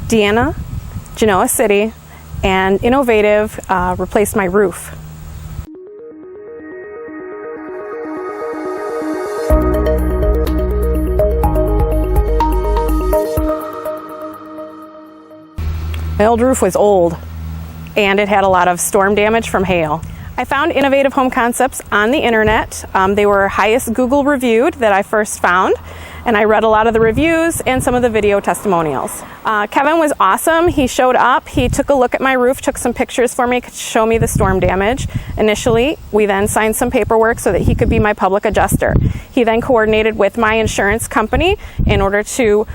Deanna, Genoa City, and Innovative replaced my roof. My old roof was old and it had a lot of storm damage from hail. I found Innovative Home Concepts on the internet. They were highest Google reviewed that I first found, and I read a lot of the reviews and some of the video testimonials. Kevin was awesome. He showed up, he took a look at my roof, took some pictures for me to show me the storm damage. Initially, we then signed some paperwork so that he could be my public adjuster. He then coordinated with my insurance company in order to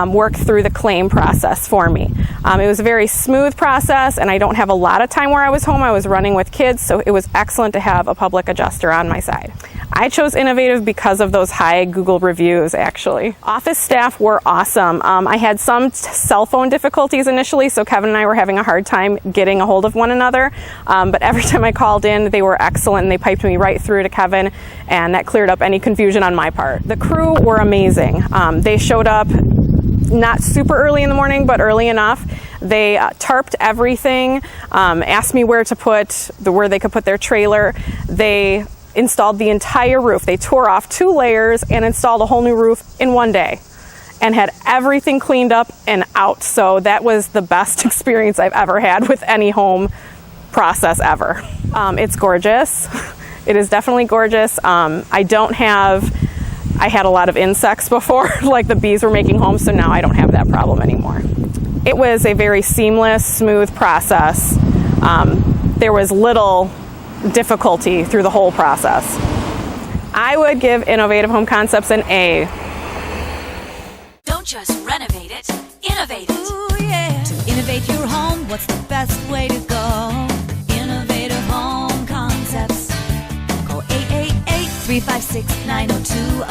work through the claim process for me. It was a very smooth process, and I don't have a lot of time where I was home. I was running with kids, so it was excellent to have a public adjuster on my side. I chose Innovative because of those high Google reviews, actually. Office staff were awesome. I had some cell phone difficulties initially, so Kevin and I were having a hard time getting a hold of one another, but every time I called in, they were excellent, and they piped me right through to Kevin, and that cleared up any confusion on my part. The crew were amazing. They showed up not super early in the morning, but early enough. They tarped everything, asked me where they could put their trailer. They installed the entire roof. They tore off 2 layers and installed a whole new roof in one day and had everything cleaned up and out. So that was the best experience I've ever had with any home process ever. It's gorgeous. It is definitely gorgeous. I had a lot of insects before, like the bees were making homes, so now I don't have that problem anymore. It was a very seamless, smooth process. There was little difficulty through the whole process. I would give Innovative Home Concepts an A. Don't just renovate it, innovate it. Ooh, yeah. To innovate your home, what's the best way to go? Innovative Home Concepts. Call 888-356-902.